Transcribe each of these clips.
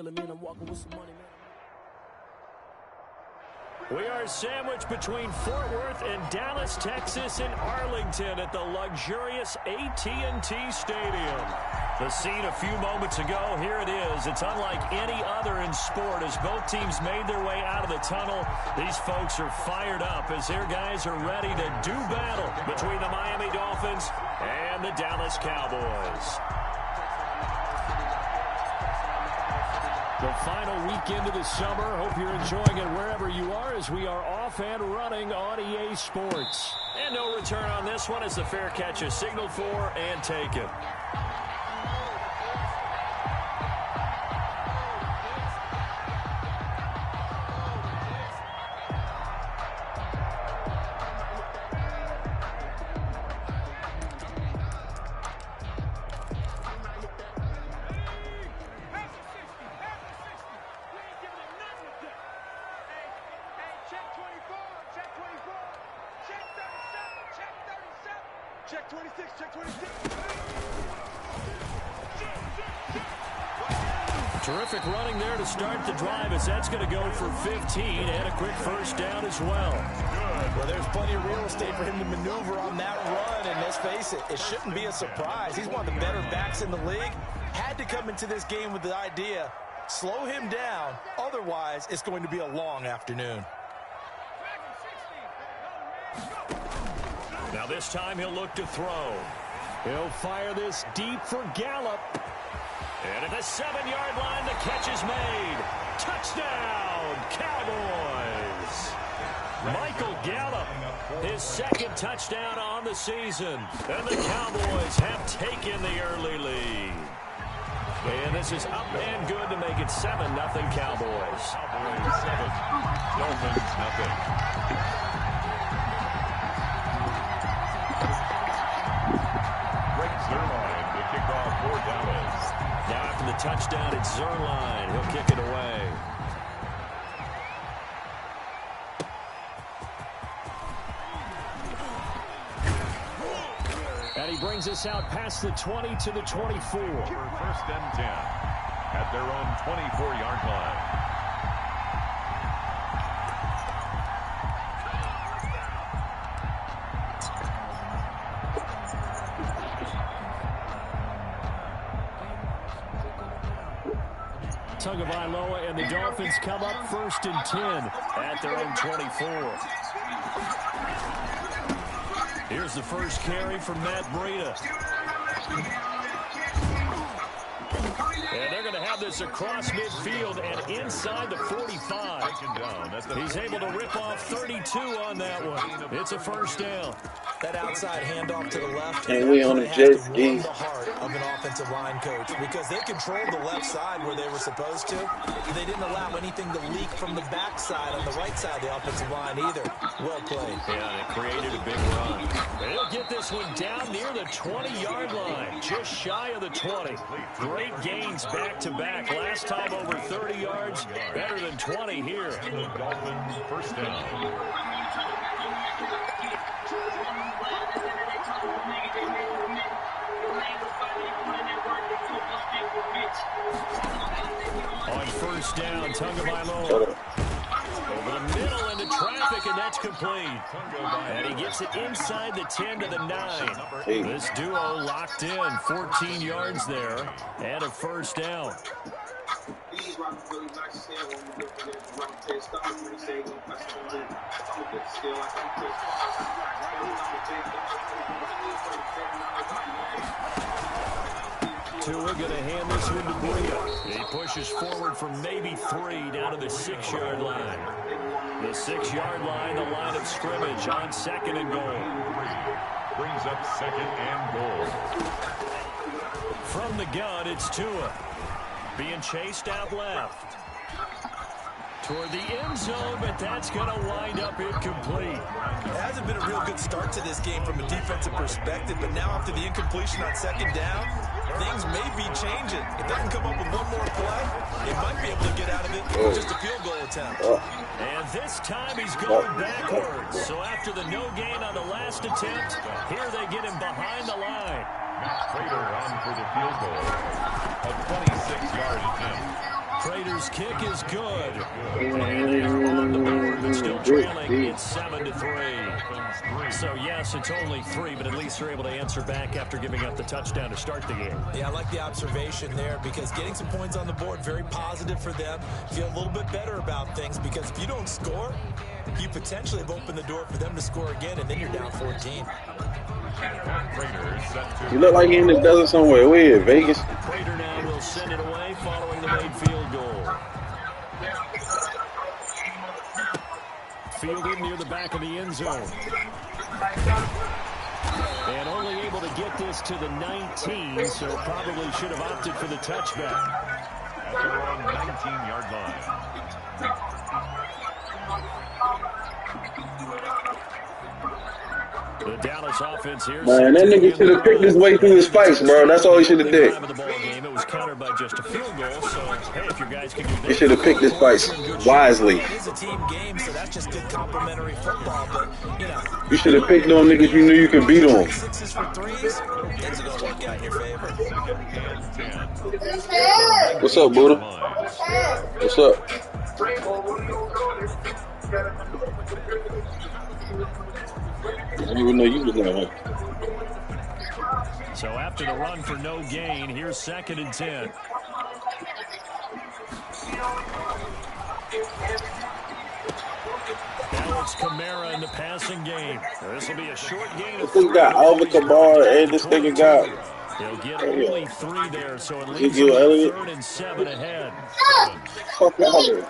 feeling, man. I'm walking with some money, man. We are sandwiched between Fort Worth and Dallas, Texas, and Arlington at the luxurious AT&T Stadium. The scene a few moments ago, here it is. It's unlike any other in sport as both teams made their way out of the tunnel. These folks are fired up as their guys are ready to do battle between the Miami Dolphins and the Dallas Cowboys. The final weekend of the summer. Hope you're enjoying it wherever you are as we are off and running on EA Sports. And no return on this one as the fair catch is signaled for and taken. Check 26, check 26. Terrific running there to start the drive as that's going to go for 15 and a quick first down as well. Good. Well, there's plenty of real estate for him to maneuver on that run, and let's face it, it shouldn't be a surprise. He's one of the better backs in the league. Had to come into this game with the idea, slow him down, otherwise it's going to be a long afternoon. Now this time he'll look to throw. He'll fire this deep for Gallup. And at the 7-yard line, the catch is made. Touchdown, Cowboys. Michael Gallup, his second touchdown on the season. And the Cowboys have taken the early lead. And this is up and good to make it 7-0 Cowboys. Cowboys 7, Dolphins nothing. Now after the touchdown, it's Zerline. He'll kick it away. And he brings us out past the 20 to the 24. First and 10 at their own 24-yard line. Tagovailoa and the Dolphins come up first and 10 at their own 24. Here's the first carry from Matt Breida. And they're going to have this across midfield and inside the 45. He's able to rip off 32 on that one. It's a first down. That outside handoff to the left, and we on the jet ski. The heart of an offensive line coach because they controlled the left side where they were supposed to. They didn't allow anything to leak from the backside on the right side of the offensive line either. Well played. Yeah, and it created a big run. And he'll get this one down near the 20-yard line, just shy of the 20. Great gains back-to-back. Last time over 30 yards, better than 20 here. Dolphins first down. On first down, Tagovailoa over the middle into traffic, and that's complete. And he gets it inside the 10 to the 9. This duo locked in, 14 yards there, and a first down. Tua going to hand this one to Breida. He pushes forward from maybe 3 down to the 6-yard line. The 6-yard line, the line of scrimmage on second and goal. Brings up second and goal. From the gun, it's Tua. Being chased out left. Toward the end zone, but that's going to wind up incomplete. It hasn't been a real good start to this game from a defensive perspective, but now after the incompletion on second down, things may be changing. If they can come up with one more play, they might be able to get out of it with just a field goal attempt. And this time he's going backwards. So after the no gain on the last attempt, here they get him behind the line. Matt Prater on for the field goal. A 26-yard attempt. Prater's kick is good. And they are on the board, but still trailing. It's 7-3. So, yes, it's only 3, but at least they're able to answer back after giving up the touchdown to start the game. Yeah, I like the observation there because getting some points on the board, very positive for them. Feel a little bit better about things because if you don't score, you potentially have opened the door for them to score again, and then you're down 14. You look like you're in the desert somewhere. Where at Vegas? Prater now will send it away following the made field goal. Fielded near the back of the end zone. And only able to get this to the 19, so probably should have opted for the touchback. At their own 19-yard line. The Dallas offense here. Man, that nigga should have picked his way through the spikes, bro. That's all he should have did. It was countered by just a field goal, so hey, if your guys can do that. He should have picked his spikes wisely. It is a team game, so that's just good complimentary football, but, you know. You should have picked on niggas you knew you could beat on. Sixes for threes, things are going to work out in your favor. What's up, Buddha? What's up? I didn't even know you was down here. So after the run for no gain, here's 2nd and 10. Alex Kamara in the passing game. This will be a short gain of 3. This nigga got Alvin Kamara and this nigga got... They'll get only 3 there, so it leaves Ezekiel them Elliott. 3rd and 7 ahead. Fuck out of here.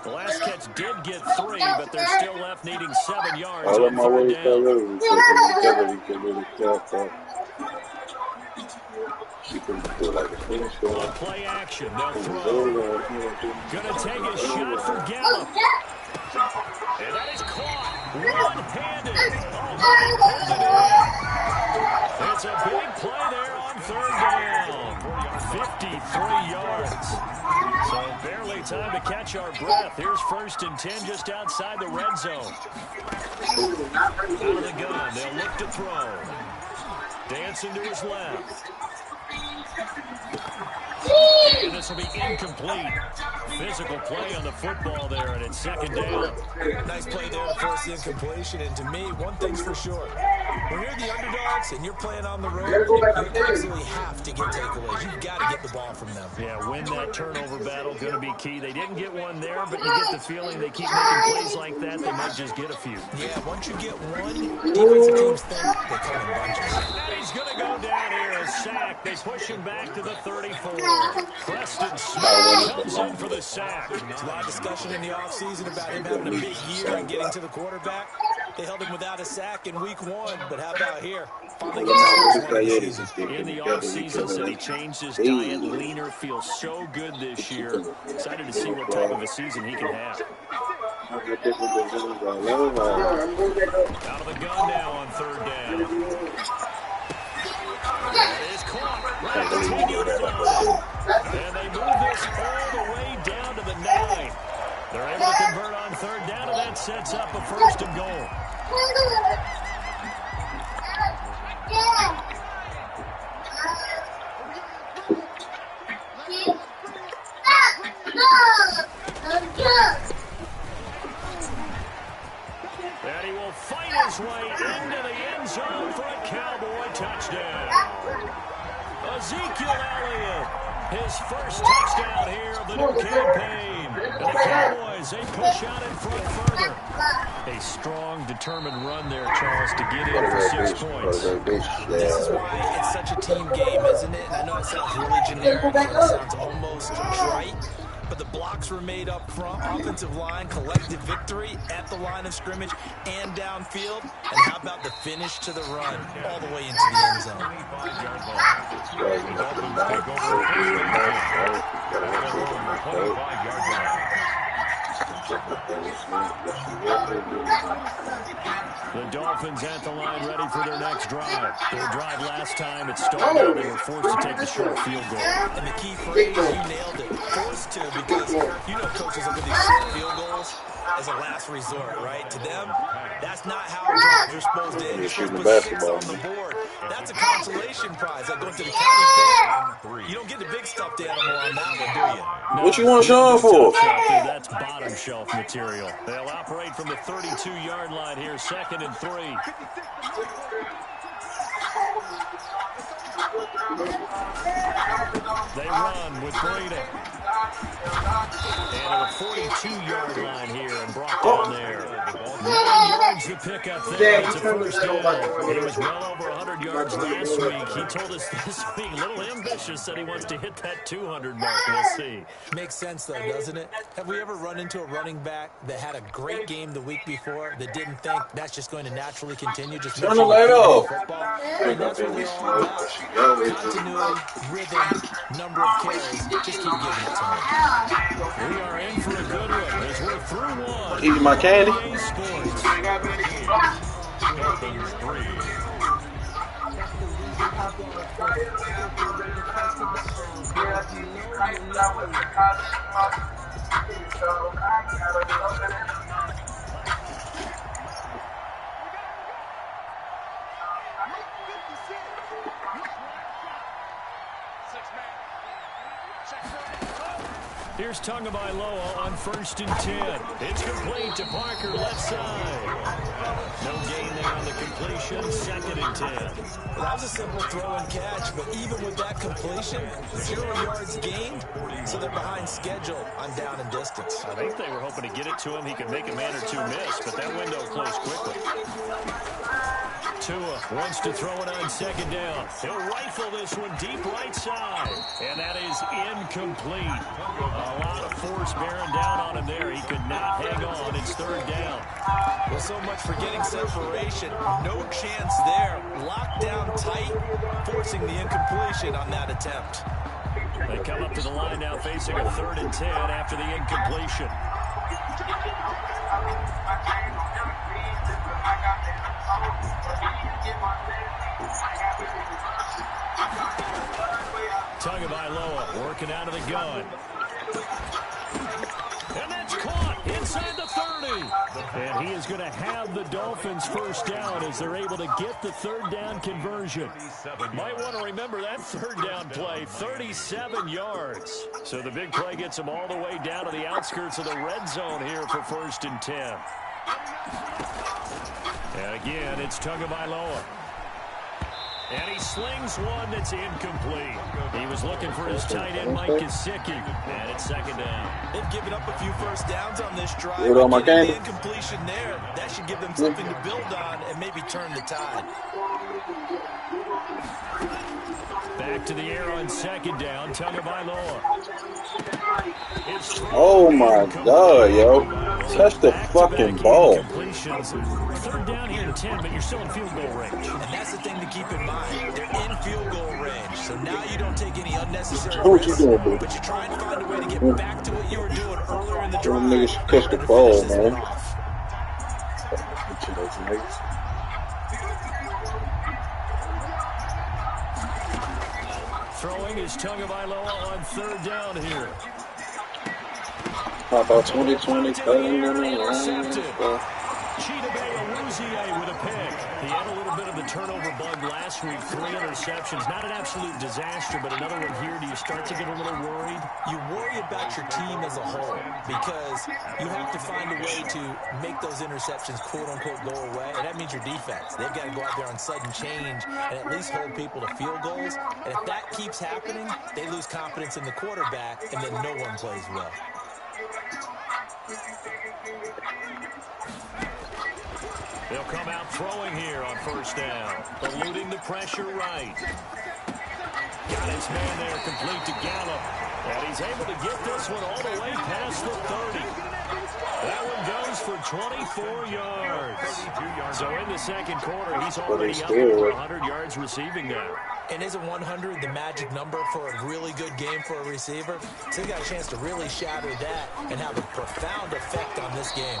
The last catch did get 3, but they're still left needing 7 yards. I let my on way 3rd start down. really because he can really tell that. She can do like a finish On goal. play action, they'll throw. Gonna take a shot for Gallup. And that is caught. One-handed. Oh, it's a big play there on 3rd down. 53 yards. So barely time to catch our breath. Here's 1st and 10 just outside the red zone. Out of the gun. They'll look to throw. Dancing to his left. And this will be incomplete. Physical play on the football there, and it's 2nd down. Nice play there to force the incompletion. And to me, one thing's for sure. When you're the underdogs and you're playing on the road, you absolutely have to get takeaways. You've got to get the ball from them. Yeah, win that turnover battle, going to be key. They didn't get one there, but you get the feeling they keep making plays like that, they might just get a few. Yeah, once you get one, defensive teams think they come in bunches. And he's going to go down here, a sack. They push him back to the 34. Preston Smith comes in for the sack. There's a lot of discussion in the offseason about him having a big year and getting to the quarterback. They held him without a sack in week 1, but how about here? Finally gets his first one of the season. In the offseason, said he changed his diet, leaner, feels so good this year. Excited to see what type of a season he can have. Out of the gun now on 3rd down. That is caught right at the 10-yard line. And they move this all the way down to the 9. They're able to convert on 3rd down, and that sets up a 1st and goal. And he will fight his way into the end zone for a Cowboy touchdown. Ezekiel Elliott, his first touchdown here of the new campaign. And the Cowboys, they push out in front further. A strong, determined run there, Charles, to get in for 6 points. This is why it's such a team game, isn't it? And I know it sounds really generic, and it sounds almost trite, but the blocks were made up front. Offensive line, collective victory at the line of scrimmage and downfield. And how about the finish to the run all the way into the end zone? The Dolphins at the line ready for their next drive. Their drive last time, it started out, they were forced to take the short field goal. And the key phrase, you nailed it. forced to because you know coaches look at these short field goals as a last resort, right? To them, that's not how drives are supposed to end. You're supposed to put 6 on the board. That's a consolation prize, like going to the county fair. You don't get the big stuffed animal on that one, do you? No, What you want Sean for? That's bottom shelf material. They'll operate from the 32-yard line here, 2nd and 3. They run with Breda. And at the 42-yard line here and brought down there. 9 yards to pick up there. It's a first down. He was well over 100 yards last week. He told us this week, a little ambitious, said he wants to hit that 200 mark. We'll see. Makes sense, though, doesn't it? Have we ever run into a running back that had a great game the week before that didn't think that's just going to naturally continue? Just Turn the light off. Football? And that's what they're all about. Continuity, rhythm, number of carries. Just keep giving it to me. We are in for a good one as we're through one. Eating my candy. Dolphins 3. Here's Tagovailoa on 1st and 10. It's complete to Parker, left side. No gain there on the completion, 2nd and 10. Well, that was a simple throw and catch, but even with that completion, 0 yards gained, so they're behind schedule on down and distance. I think they were hoping to get it to him. He could make a man or two miss, but that window closed quickly. Tua wants to throw it on 2nd down. He'll rifle this one deep right side, and that is incomplete. A lot of force bearing down on him there. He could not hang on. It's 3rd down. Well, so much for getting separation. No chance there. Locked down tight, forcing the incompletion on that attempt. They come up to the line now facing a 3rd and 10 after the incompletion. Tagovailoa working out of the gun. And that's caught inside the 30. And he is going to have the Dolphins 1st down as they're able to get the 3rd down conversion. Might want to remember that 3rd down play, 37 yards. So the big play gets them all the way down to the outskirts of the red zone here for 1st and 10. And again, it's Tagovailoa. And he slings one that's incomplete. He was looking for his tight end, Mike Gesicki. And it's 2nd down. They've given up a few first downs on this drive. Get on my candy. The incompletion there, that should give them something to build on and maybe turn the tide. Back to the air on 2nd down, Tagovailoa. Oh my God, yo. Touch the fucking ball. 3rd down here and 10, but you're still in field goal range. And that's the thing to keep in mind. They're in field goal range, so now you don't take any unnecessary What you risks, doing, dude? but you try and find a way to get back to what you were doing earlier in the drive. Them niggas should catch the ball, man. Throwing is Tagovailoa on 3rd down here. How about 2020? Intercepted. Chidobe Awuzie with a pick. He had a little bit of the turnover bug last week. 3 interceptions. Not an absolute disaster, but another one here. Do you start to get a little worried? You worry about your team as a whole because you have to find a way to make those interceptions quote-unquote go away, and that means your defense. They've got to go out there on sudden change and at least hold people to field goals, and if that keeps happening, they lose confidence in the quarterback, and then no one plays well. They'll come out throwing here on 1st down. Eluding the pressure right. Got his man there complete to Gallup. And he's able to get this one all the way past the 30. That one goes for 24 yards. So in the 2nd quarter, he's already up over 100 yards receiving now. And isn't 100 the magic number for a really good game for a receiver? So he got a chance to really shatter that and have a profound effect on this game.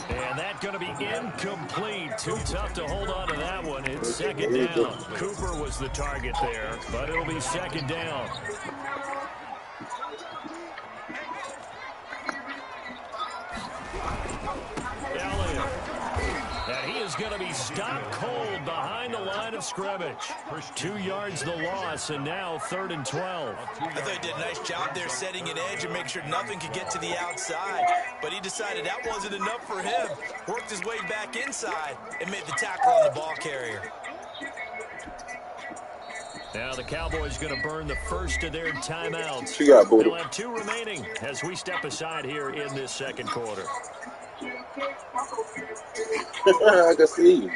And that's going to be incomplete. Too tough to hold on to that one. It's 2nd down. Cooper was the target there, but it'll be 2nd down. going to be stopped cold behind the line of scrimmage. 2 yards the loss, and now 3rd and 12. I thought he did a nice job there setting an edge and make sure nothing could get to the outside. But he decided that wasn't enough for him. Worked his way back inside and made the tackle on the ball carrier. Now the Cowboys going to burn the first of their timeouts. She got booted. They'll have 2 remaining as we step aside here in this second quarter. I can see you.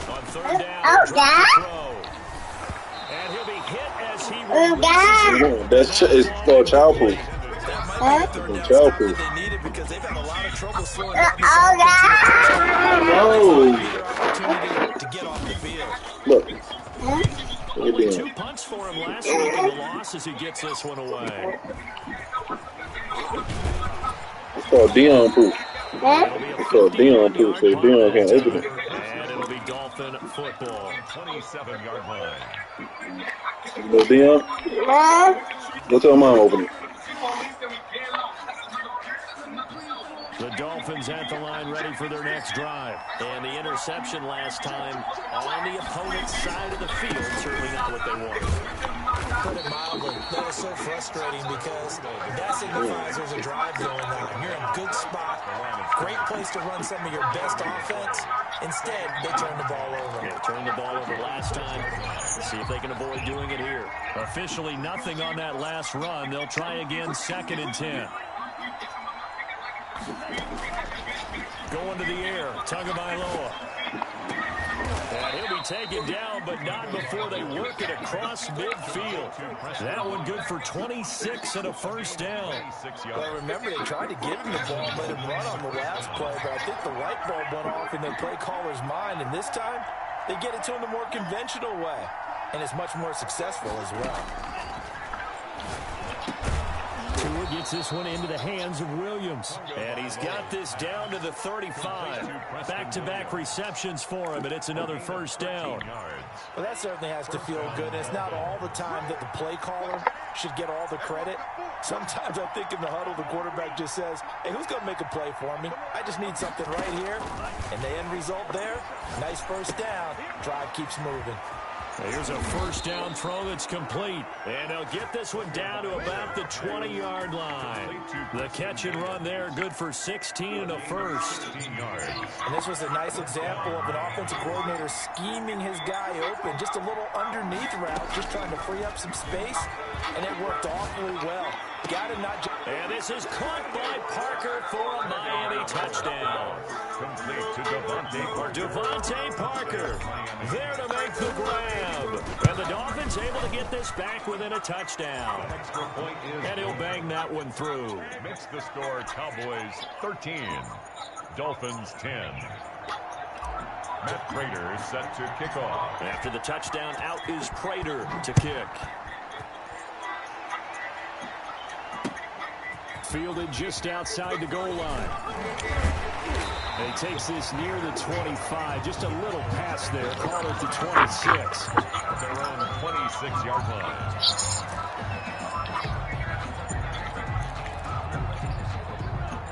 On 3rd down, and he'll be hit as he releases. It's child proof. Child proof. They need it because they've had a lot of trouble slowing down this to get off the field. Look. Only 2 punts for him last week in the loss as he gets this one away. It's called Dion proof. It's called Dion proof, so Dion can't open it. And it'll be Dolphin football. 27-yard line. Little Dion? Go tell mom open it. The Dolphins at the line ready for their next drive. And the interception last time on the opponent's side of the field. Certainly not what they wanted. Put it mildly, that is so frustrating because that signifies there's a drive going on. You're in a good spot, great place to run some of your best offense. Instead, they turn the ball over. Yeah, turned the ball over last time. Let's see if they can avoid doing it here. Officially nothing on that last run. They'll try again, 2nd and 10. Going to the air, Tagovailoa. And he'll be taken down, but not before they work it across midfield. That one good for 26 and a first down. Well, remember, they tried to give him the ball and let him run on the last play, but I think the light bulb went off in their play caller's mind, and this time they get it to him the more conventional way, and it's much more successful as well. Tua gets this one into the hands of Williams. And he's got this down to the 35. Back-to-back receptions for him, and it's another first down. Well, that certainly has to feel good. And it's not all the time that the play caller should get all the credit. Sometimes I think in the huddle, the quarterback just says, hey, who's going to make a play for me? I just need something right here. And the end result there, nice first down. Drive keeps moving. Here's a first down throw that's complete. And they'll get this one down to about the 20-yard line. The catch and run there, good for 16 and a first. And this was a nice example of an offensive coordinator scheming his guy open. Just a little underneath route, just trying to free up some space. And it worked awfully well. Got him not. And this is caught by Parker for a Miami touchdown. Complete to Devontae Parker there to make the grab. And the Dolphins able to get this back within a touchdown. And he'll bang that one through. Makes the score Cowboys 13, Dolphins 10. Matt Prater is set to kick off. After the touchdown, out is Prater to kick. Fielded just outside the goal line. And he takes this near the 25. Just a little pass there. Call it the 26. At their own 26-yard line.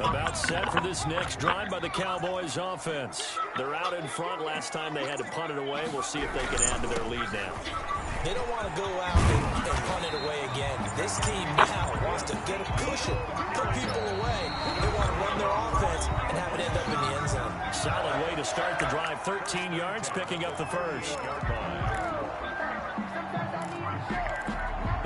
About set for this next drive by the Cowboys offense. They're out in front. Last time they had to punt it away. We'll see if they can add to their lead now. They don't want to go out and punt it away again. This team now wants to get it, push it, put people away. They want to run their offense and have it end up in the end zone. Solid way to start the drive. 13 yards, picking up the first.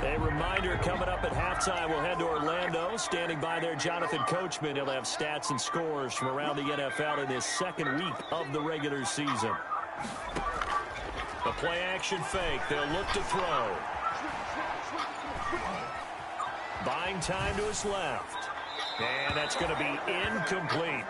A reminder coming up at halftime. We'll head to Orlando. Standing by there, Jonathan Coachman. He'll have stats and scores from around the NFL in this second week of the regular season. The play-action fake. They'll look to throw. Buying time to his left. And that's going to be incomplete.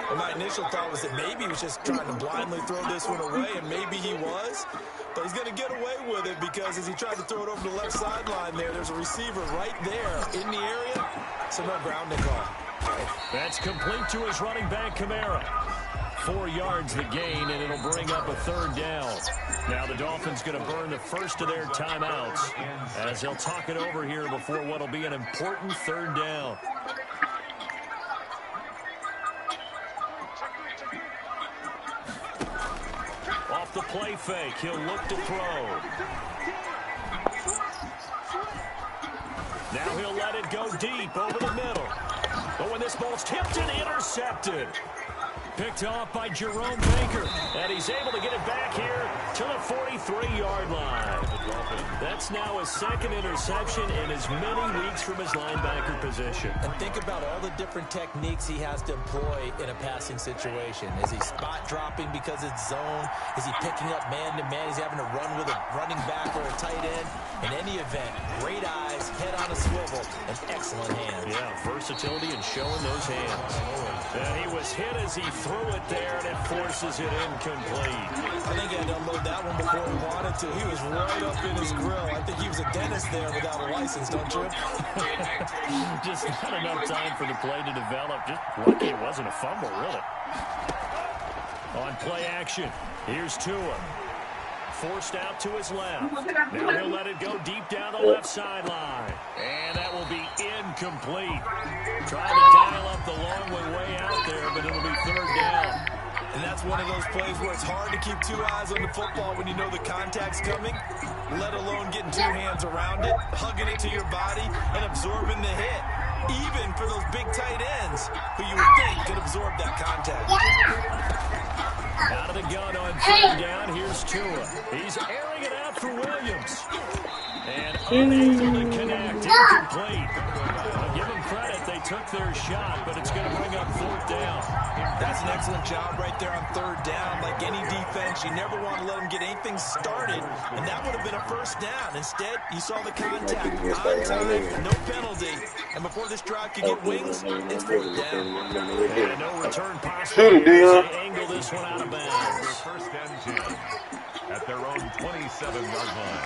Well, my initial thought was that maybe he was just trying to blindly throw this one away, and maybe he was. But he's going to get away with it because as he tried to throw it over the left sideline there's a receiver right there in the area. So no grounding call. That's complete to his running back, Kamara. 4 yards the gain, and it'll bring up a 3rd down. Now the Dolphins going to burn the first of their timeouts as they'll talk it over here before what will be an important 3rd down. Off the play fake, he'll look to throw. Now he'll let it go deep over the middle. But when this ball's tipped and intercepted. Picked off by Jerome Baker. And he's able to get it back here to the 43-yard line. That's now his 2nd interception in as many weeks from his linebacker position. And think about all the different techniques he has to employ in a passing situation. Is he spot dropping because it's zone? Is he picking up man-to-man? Is he having to run with a running back or a tight end? In any event, great eyes, head on a swivel, and excellent hands. Yeah, versatility and showing those hands. And he was hit as he threw it there, and it forces it incomplete. I think he had to unload that one before he wanted to. He was right up in his grill. I think he was a dentist there without a license, don't you? Just not enough time for the play to develop. Just lucky it wasn't a fumble, really. On play action, here's Tua. Forced out to his left. Now he'll let it go deep down the left sideline. And that will be incomplete. Trying to dial up the long way out there, but it'll be 3rd down. And that's one of those plays where it's hard to keep 2 eyes on the football when you know the contact's coming, let alone getting 2 hands around it, hugging it to your body, and absorbing the hit. Even for those big tight ends who you would think could absorb that contact. Out of the gun on 3rd down, here's Tua. He's airing it out for Williams. And unable to connect, incomplete. I'll give them credit, they took their shot, but it's going to bring up 4th down. That's an excellent job right there on 3rd down. Like any defense, you never want to let them get anything started, and that would have been a 1st down. Instead, you saw the contact on time, no penalty, and before this drive could get wings, it's 4th down. And no return possible. They angle this one out of bounds. 1st and 10 at their own 27-yard line.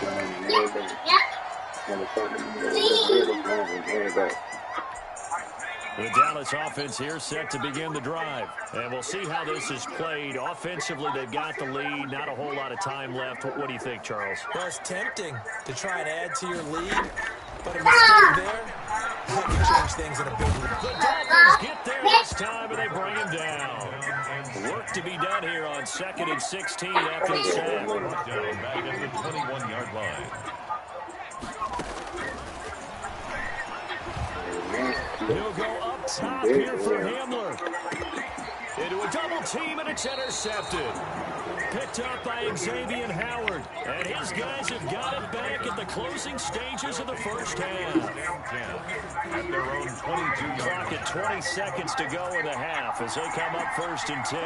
The Dallas offense here set to begin the drive. And we'll see how this is played. Offensively, they've got the lead. Not a whole lot of time left. What do you think, Charles? Well, it's tempting to try and add to your lead, but a mistake there can change things in a big way. The Dolphins get there this time, and they bring him down. Work to be done here on 2nd and 16 after the sack. Down back at the 21-yard line. He'll go up top here for Hamler. Into a double team, and it's intercepted. Picked up by Xavier Howard. And his guys have got it back at the closing stages of the 1st half. At their own 22-yard Clock at 20 seconds to go in the half as they come up 1st and 10.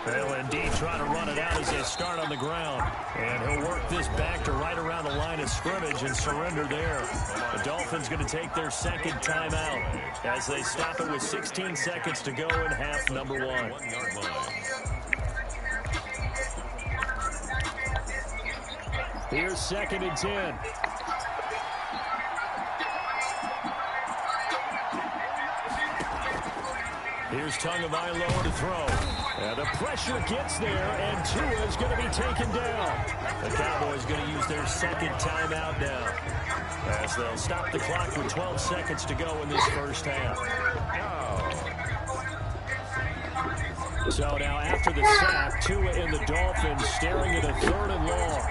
They'll indeed try to run it out as they start on the ground. And he'll work this back to right around the line of scrimmage and surrender there. The Dolphins going to take their 2nd timeout as they stop it with 16 seconds to go in half number 1. 1-yard line. Here's 2nd and 10. Here's Tagovailoa to throw. And the pressure gets there, and Tua is going to be taken down. The Cowboys going to use their 2nd timeout now, as they'll stop the clock with 12 seconds to go in this 1st half. So now after the sack, Tua and the Dolphins staring at a 3rd and long.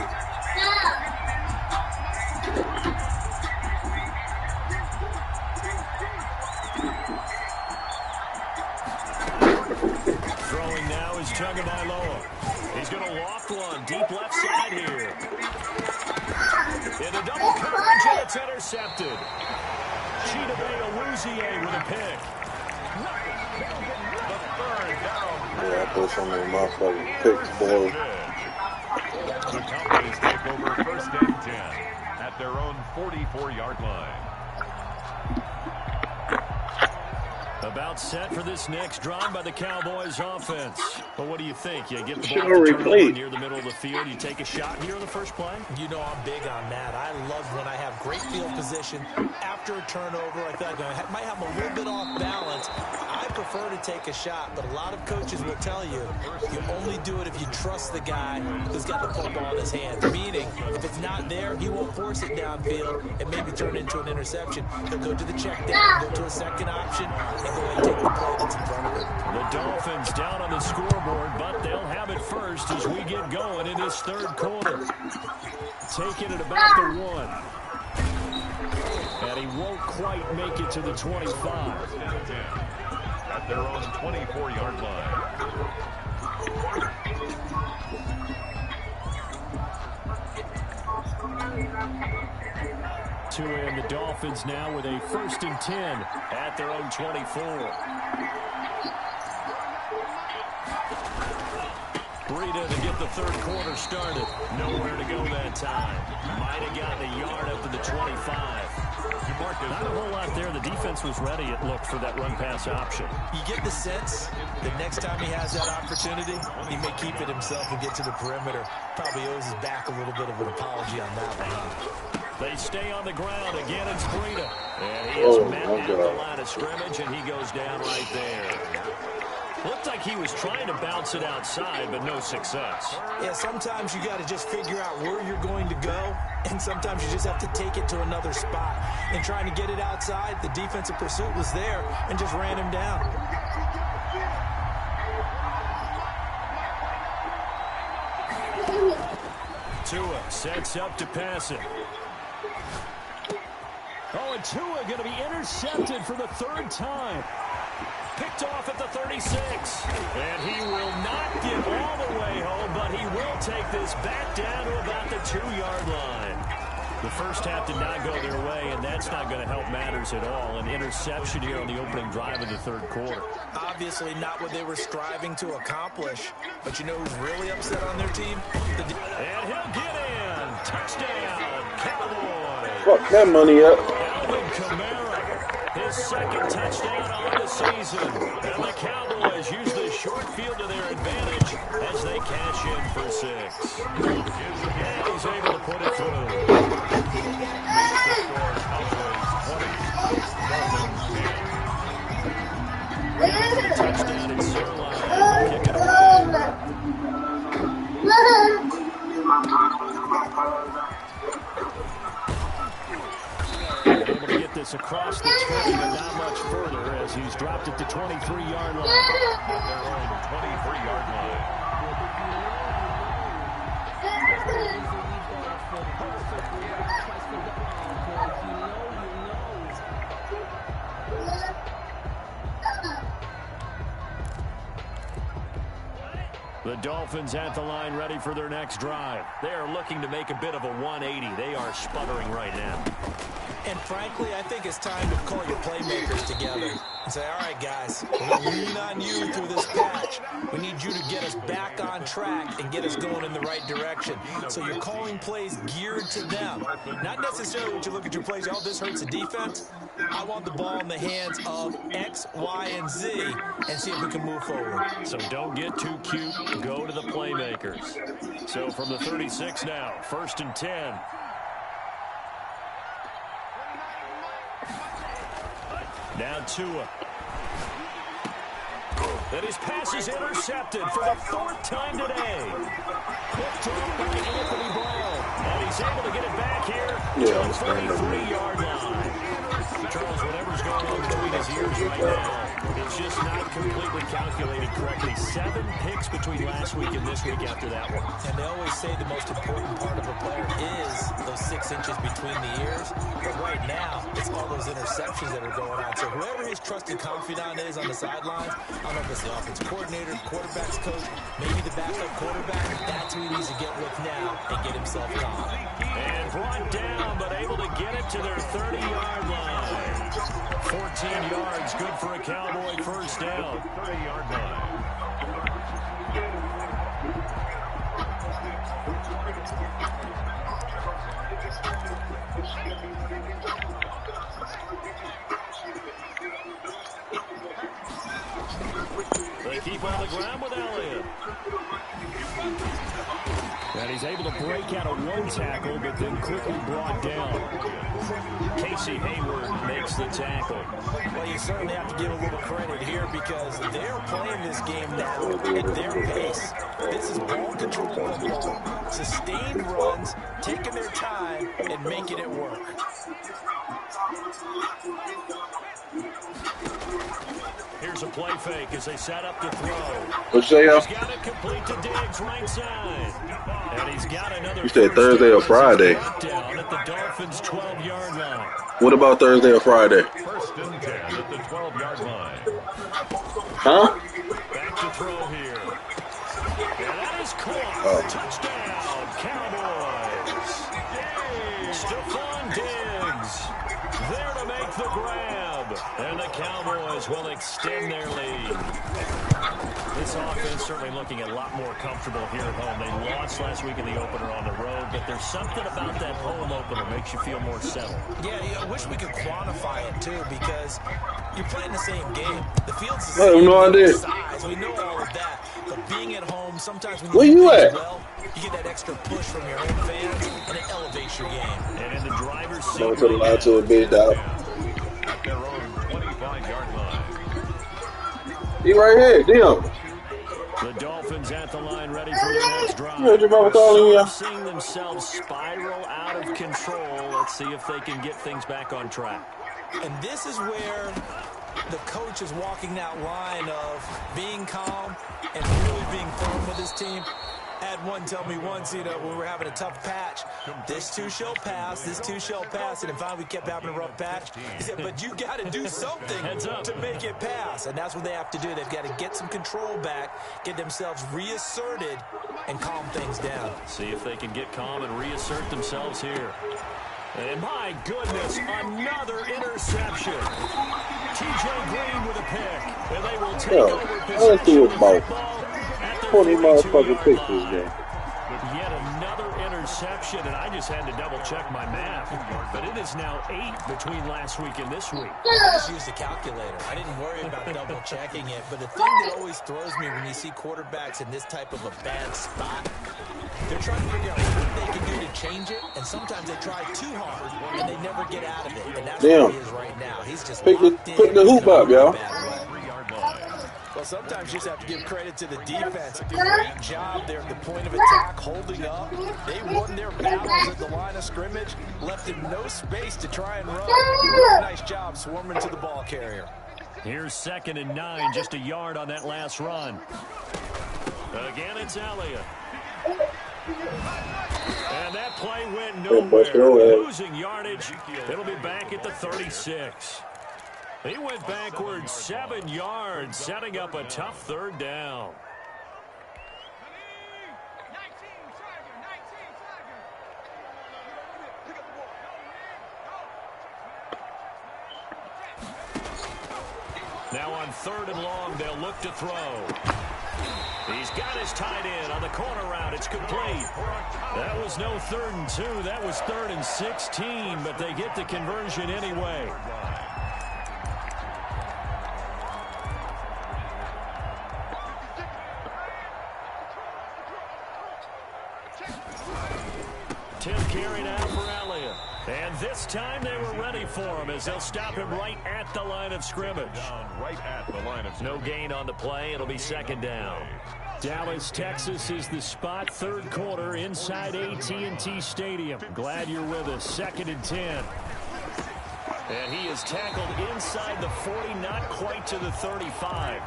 Throwing now is Tagovailoa. He's going to loft one deep left side here. Into double coverage, and it's intercepted. Chidobe Awuzie with a pick. The 3rd down. Yeah, I put some of my fucking picks, boy. The Cowboys take over 1st and 10 at their own 44-yard line. About set for this next drive by the Cowboys offense. But what do you think? You get the Should ball to turn replay. over near the middle of the field. You take a shot here in the first play? You know I'm big on that. I love when I have great field position. After a turnover, I feel like I might have a little bit off balance. I prefer to take a shot, but a lot of coaches will tell you only do it if you trust the guy who's got the football in his hands. Meaning, if it's not there, he won't force it downfield and maybe turn it into an interception. He'll go to the check down, go to a second option, and go ahead and take the play that's in front of him. The Dolphins down on the scoreboard, but they'll have it first as we get going in this third quarter. Taking it about the 1. And he won't quite make it to the 25. At their own 24-yard line. And the Dolphins now with a 1st and 10 at their own 24. Breida to get the third quarter started. Nowhere to go that time. Might have gotten a yard up to the 25. Not a whole lot there. The defense was ready, it looked, for that run-pass option. You get the sense that next time he has that opportunity, he may keep it himself and get to the perimeter. Probably owes his back a little bit of an apology on that one. They stay on the ground. Again, it's Breida. And he is met at the line of scrimmage, and he goes down right there. Looked like he was trying to bounce it outside, but no success. Yeah, sometimes you got to just figure out where you're going to go, and sometimes you just have to take it to another spot. And trying to get it outside, the defensive pursuit was there and just ran him down. Tua sets up to pass it. Oh, and Tua going to be intercepted for the 3rd time. Picked off at the 36. And he will not get all the way home, but he will take this back down to about the 2-yard line. The first half did not go their way, and that's not going to help matters at all. An interception here on the opening drive of the third quarter. Obviously not what they were striving to accomplish. But you know who's really upset on their team? And he'll get in. Touchdown, Cowboys. Fuck that money up. Alvin Kamara, his 2nd touchdown on the season. And the Cowboys use the short field to their advantage as they cash in for 6. And he's able to put it through. Touchdown in Sirline. Kick it away. Able to get this across the 20, but not much further as he's dropped it to 23-yard line. Their own 23-yard line. The Dolphins at the line ready for their next drive. They are looking to make a bit of a 180. They are sputtering right now. And frankly, I think it's time to call your playmakers together and say, all right, guys, we're going to lean on you through this patch. We need you to get us back on track and get us going in the right direction. So you're calling plays geared to them. Not necessarily when you look at your plays, oh, this hurts the defense. I want the ball in the hands of X, Y, and Z and see if we can move forward. So don't get too cute. Go to the playmakers. So from the 36 now, 1st and 10. Now Tua. And his pass is intercepted for the 4th time today. Picked off by Anthony Ball. And he's able to get it back here to the 33-yard line. Charles, whatever's going on between his ears right now, it's just not completely calculated correctly. 7 picks between last week and this week after that one. And they always say the most important part of a player is those 6 inches between the ears. But right now, it's all those interceptions that are going on. So whoever his trusted confidant is on the sidelines, I don't know if it's the offensive coordinator, the quarterback's coach, maybe the backup quarterback, that's who he needs to get with now and get himself calm. And brought down, but able to get it to their 30-yard line. 14 yards, good for a Cowboy first down. 30-yard line. And he's able to break out of one tackle, but then quickly brought down. Casey Hayward makes the tackle. Well, you certainly have to give a little credit here because they're playing this game now at their pace. This is ball control football, sustained runs, taking their time and making it work. Here's a play fake as they set up to throw. What's you say, y'all? He's got it complete to Diggs right side. And he's got another. You said Thursday or Friday? Down at the Dolphins' 12-yard line. What about Thursday or Friday? First and 10 at the 12-yard line. Huh? Back to throw here. And that is caught. Touchdown, Cowboys. Stephon Diggs there to make the grab. And the Cowboys will extend their lead. This offense certainly looking a lot more comfortable here at home. They lost last week in the opener on the road, but there's something about that home opener that makes you feel more settled. Yeah, I wish we could quantify it, too, because you're playing the same game. The field's the I have same no idea. size. We know all of that. But being at home, sometimes when Where you you do at? well, you get that extra push from your own fans, and it elevates your game. And in the driver's seat, Don't tell the lie to a bitch, dog. At their own 25-yard line. He right here, damn. the Dolphins at the line ready for their next drive. Yeah, your mama calling you. Seeing themselves spiral out of control. Let's see if they can get things back on track. And this is where the coach is walking that line of being calm and really being firm with his team. I had one tell me once, when we were having a tough patch, this too shall pass, this too shall pass. And finally we kept having a rough patch. He said, but you got to do something to make it pass. And that's what they have to do. They've got to get some control back, get themselves reasserted, and calm things down. See if they can get calm and reassert themselves here. And my goodness, another interception. T.J. Green with a pick. And they will take over possession let's do it of about the ball. 20 motherfucking picks this game. Yet another interception, and I just had to double-check my math. But it is now 8 between last week and this week. I just used a calculator. I didn't worry about double-checking it. But the thing that always throws me when you see quarterbacks in this type of a bad spot, they're trying to figure out what they can do to change it, and sometimes they try too hard, and they never get out of it. And that's where he is right now. He's just putting the hoop up, y'all. Well, sometimes you just have to give credit to the defense. Great job there at the point of attack, holding up. They won their battles at the line of scrimmage, left him no space to try and run. Really nice job swarming to the ball carrier. Here's 2nd and 9, just a yard on that last run. Again, it's Elliott. And that play went nowhere. Losing yardage. It'll be back at the 36. He went backwards 7 yards, setting up a tough 3rd down. Now on 3rd and long, they'll look to throw. He's got his tight end on the corner route. It's complete. That was no 3rd and 2. That was 3rd and 16, but they get the conversion anyway. Tim carried out for Elliott. And this time they were ready for him as they'll stop him right at the line of scrimmage. Right at the line of No gain on the play. It'll be 2nd down. Dallas, Texas is the spot. 3rd quarter inside AT&T Stadium. Glad you're with us. 2nd and 10. And he is tackled inside the 40, not quite to the 35.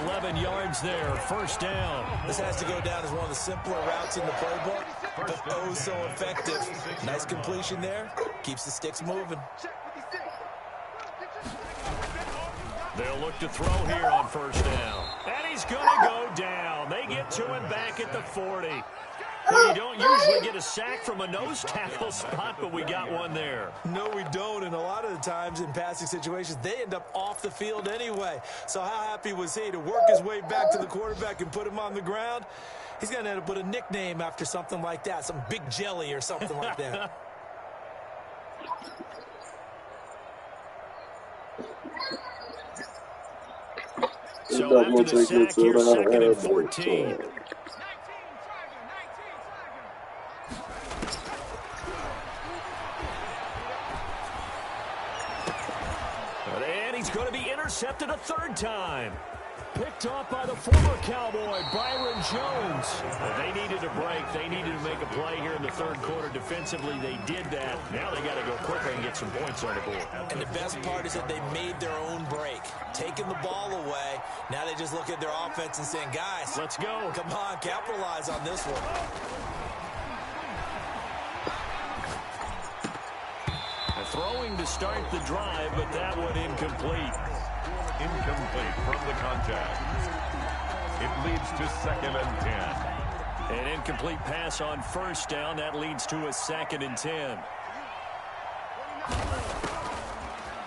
11 yards there, 1st down. This has to go down as one of the simpler routes in the playbook, but oh so effective. Nice completion there. Keeps the sticks moving. They'll look to throw here on 1st down. And he's going to go down. They get to him back at the 40. Well, you don't usually get a sack from a nose tackle spot, but we got one there. No, we don't, and a lot of the times in passing situations, they end up off the field anyway. So how happy was he to work his way back to the quarterback and put him on the ground? He's going to end up with a nickname after something like that, some Big Jelly or something like that. So after the sack, here's 2nd and 14. one's going to be intercepted a third time. Picked off by the former Cowboy, Byron Jones. They needed a break. They needed to make a play here in the third quarter. Defensively, they did that. Now they got to go quickly and get some points on the board. And the best part is that they made their own break. Taking the ball away. Now they just look at their offense and saying, guys, let's go. Come on, capitalize on this one. Throwing to start the drive, but that one incomplete. Incomplete from the contact. It leads to 2nd and 10. An incomplete pass on first down. That leads to a 2nd and 10.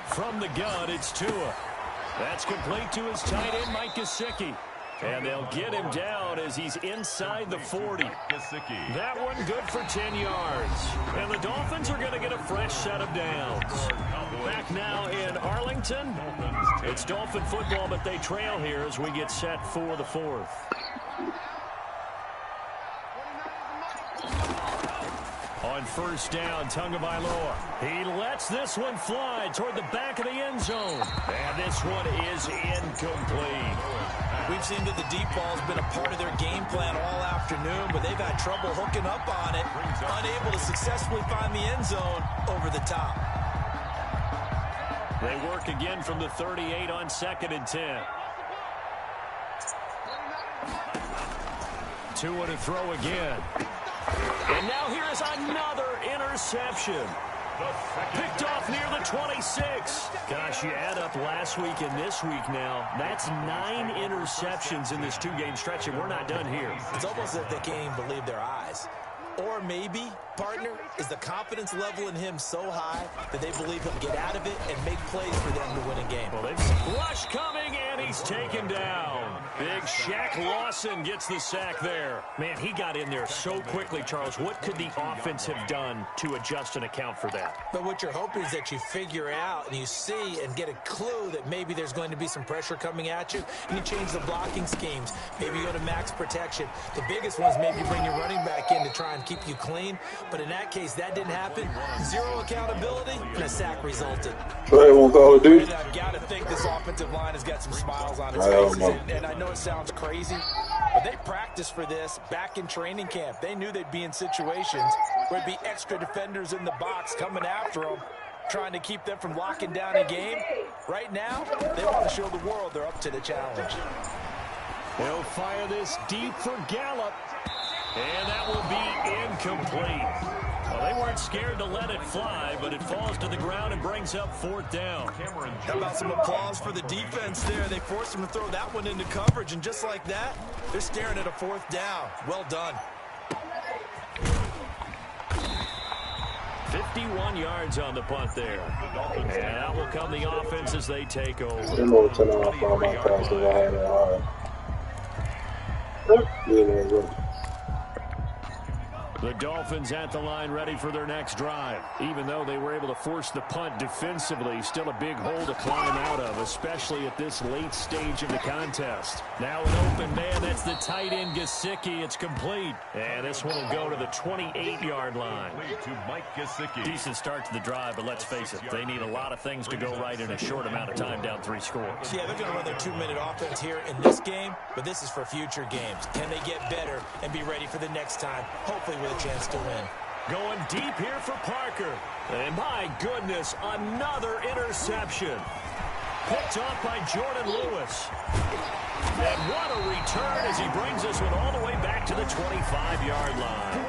From the gun, it's Tua. That's complete to his tight end, Mike Gesicki. And they'll get him down as he's inside the 40. That one good for 10 yards. And the Dolphins are going to get a fresh set of downs. Back now in Arlington. It's Dolphin football, but they trail here as we get set for the 4th. On first down, Tagovailoa. He lets this one fly toward the back of the end zone. And this one is incomplete. We've seen that the deep ball has been a part of their game plan all afternoon, but they've had trouble hooking up on it, unable to successfully find the end zone over the top. They work again from the 38 on 2nd and 10. Tua to throw again. And now here is another interception. Picked off near the 26. Gosh, you add up last week and this week now. That's 9 interceptions in this 2-game stretch, and we're not done here. It's almost as if they can't even believe their eyes. Or maybe, partner, is the confidence level in him so high that they believe he'll get out of it and make plays for them to win a game. Well, they've rush coming, and he's taken down. Big Shaq Lawson gets the sack there. Man, he got in there so quickly, Charles. What could the offense have done to adjust and account for that? But what you're hoping is that you figure out and you see and get a clue that maybe there's going to be some pressure coming at you, and you change the blocking schemes. Maybe you go to max protection. The biggest one is maybe bring your running back in to try and keep you clean. But in that case, that didn't happen. Zero accountability, and a sack resulted. Trey won't call it, dude. I've got to think this offensive line has got some smiles on its faces. And I know it sounds crazy, but they practiced for this back in training camp. They knew they'd be in situations where there'd be extra defenders in the box coming after them, trying to keep them from locking down a game. Right now, they want to show the world they're up to the challenge. They'll fire this deep for Gallup. And that will be incomplete. Well, they weren't scared to let it fly, but it falls to the ground and brings up 4th down. How about some applause for the defense there? They forced him to throw that one into coverage, and just like that, they're staring at a 4th down. Well done. 51 yards on the punt there. And out will come the offense as they take over. The Dolphins at the line ready for their next drive. Even though they were able to force the punt defensively, still a big hole to climb out of, especially at this late stage of the contest. Now an open man, that's the tight end Gesicki. It's complete. And this one will go to the 28-yard line. To Mike Gesicki. Decent start to the drive, but let's face it, they need a lot of things to go right in a short amount of time, down 3 scores. Yeah, they're going to run their 2-minute offense here in this game, but this is for future games. Can they get better and be ready for the next time, hopefully with a chance to win? Going deep here for Parker. And my goodness, another interception. Picked off by Jordan Lewis. And what a return as he brings this one all the way back to the 25-yard line.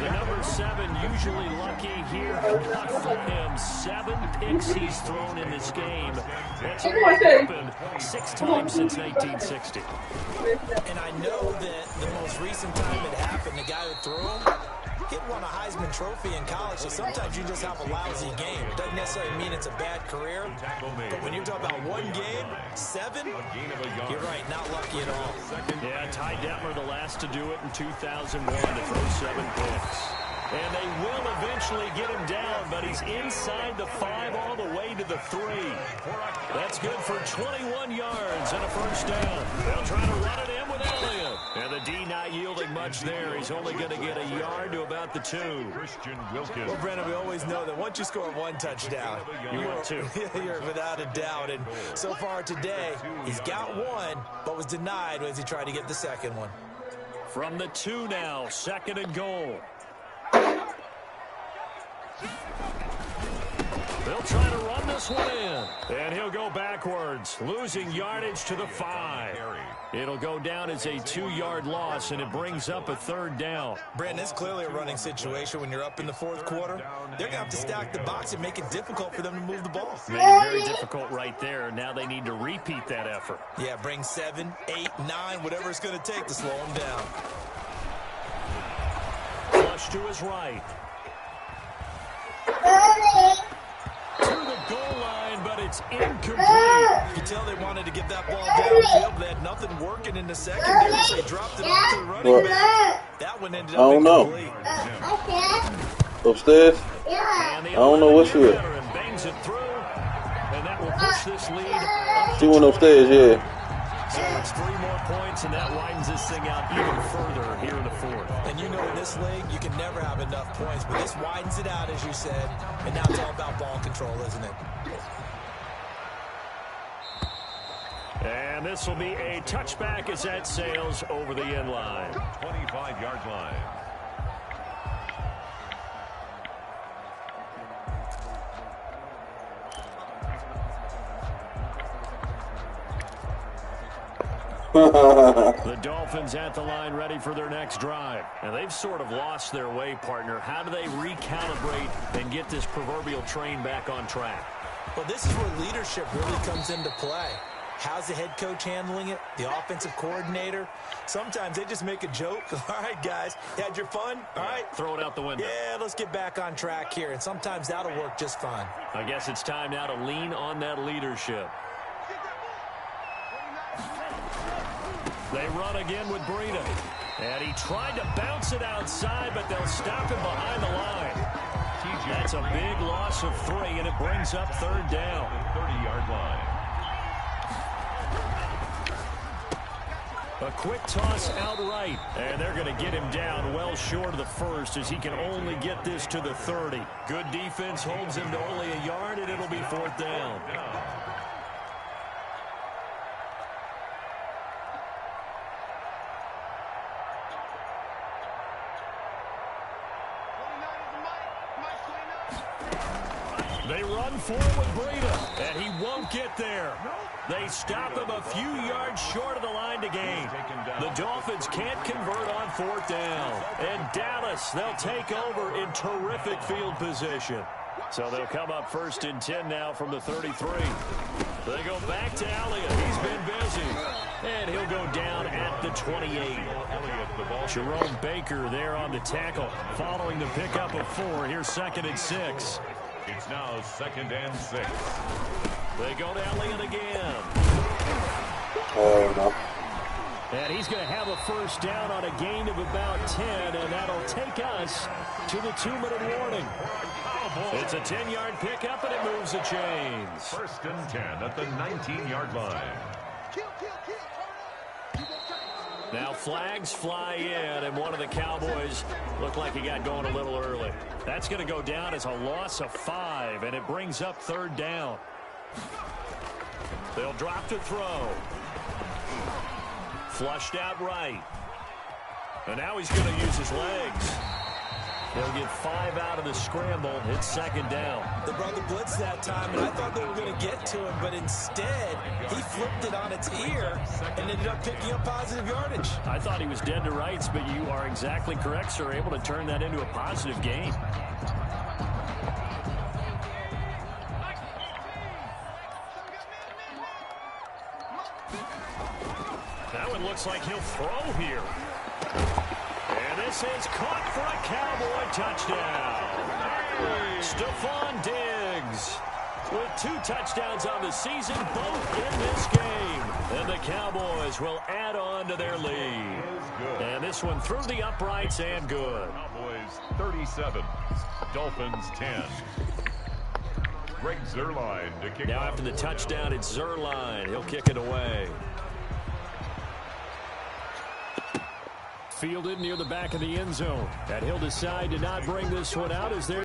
The number 7 usually lucky here. Not for him. 7 picks he's thrown in this game. That's only happened 6 times since 1960. And I know that the most recent time it happened, the guy who threw him, he won a Heisman Trophy in college, so sometimes you just have a lousy game. It doesn't necessarily mean it's a bad career, but when you're talking about one game, 7, you're right, not lucky at all. Yeah, Ty Detmer, the last to do it in 2001, to throw 7 picks. And they will eventually get him down, but he's inside the 5 all the way to the 3. That's good for 21 yards and a first down. They'll try to run it in with Elliott. And the D not yielding much there. He's only going to get a yard to about the 2. Christian Wilkins. Well, Brennan, we always know that once you score 1 touchdown, You're 2. You're without a doubt. And so far today, he's got 1, but was denied as he tried to get the second one. From the 2 now, 2nd and goal. They'll try to run this one in. And he'll go backwards, losing yardage to the 5. It'll go down as a 2-yard loss, and it brings up a 3rd down. Brandon, it's clearly a running situation when you're up in the 4th quarter. They're going to have to stack the box and make it difficult for them to move the ball. Made it very difficult right there. Now they need to repeat that effort. Yeah, bring 7, 8, 9, whatever it's going to take to slow them down. Flush to his right. To the goal line, but it's incomplete. You can tell they wanted to get that ball downfield. They had nothing working in the secondary, so they dropped it off to the running back. That one ended up incomplete. Upstairs? I don't know what she is. Bangs it through, and that will push this lead. She went upstairs, yeah. So it's 3 more points, and that widens this thing out even further here in the 4th. And you know in this league, you can never have enough points, but this widens it out, as you said, and now it's all about ball control, isn't it? And this will be a touchback as that sails over the end line. 25-yard line. The Dolphins at the line ready for their next drive. And they've sort of lost their way, partner. How do they recalibrate and get this proverbial train back on track? Well, this is where leadership really comes into play. How's the head coach handling it? The offensive coordinator? Sometimes they just make a joke. All right, guys, you had your fun? All right. Throw it out the window. Yeah, let's get back on track here. And sometimes that'll work just fine. I guess it's time now to lean on that leadership. They run again with Breida. And he tried to bounce it outside, but they'll stop him behind the line. That's a big loss of 3, and it brings up 3rd down. 30-yard line. A quick toss outright, and they're going to get him down well short of the 1st as he can only get this to the 30. Good defense holds him to only a yard, and it'll be 4th down. They run for it with Breida, and he won't get there. They stop him a few yards short of the line to gain. The Dolphins can't convert on 4th down. And Dallas, they'll take over in terrific field position. So they'll come up 1st and 10 now from the 33. They go back to Elliott. He's been busy. And he'll go down at the 28. Jerome Baker there on the tackle. Following the pickup of 4, here's 2nd and 6. It's now 2nd and 6. They go to Elliott again. No. And he's going to have a first down on a gain of about 10, and that'll take us to the 2-minute warning. It's a 10-yard pickup, and it moves the chains. 1st and 10 at the 19-yard line. Now flags fly in, and one of the Cowboys looked like he got going a little early. That's going to go down as a loss of 5, and it brings up 3rd down. They'll drop to throw. Flushed out right. And now he's going to use his legs. They'll get 5 out of the scramble. It's 2nd down. They brought the blitz that time, and I thought they were going to get to him, but instead, he flipped it on its ear and ended up picking up positive yardage. I thought he was dead to rights, but you are exactly correct, sir. Able to turn that into a positive gain. That one looks like he'll throw here. And this is caught for a Cowboy touchdown. Stephon Diggs with 2 touchdowns on the season, both in this game. And the Cowboys Cowboys will add on to their lead. And this one through the uprights and good. Cowboys 37, Dolphins 10. Greg Zuerlein to kick Now off. after the touchdown, it's Zuerlein. He'll kick it away. Fielded near the back of the end zone. And he'll decide to not bring this one out as they're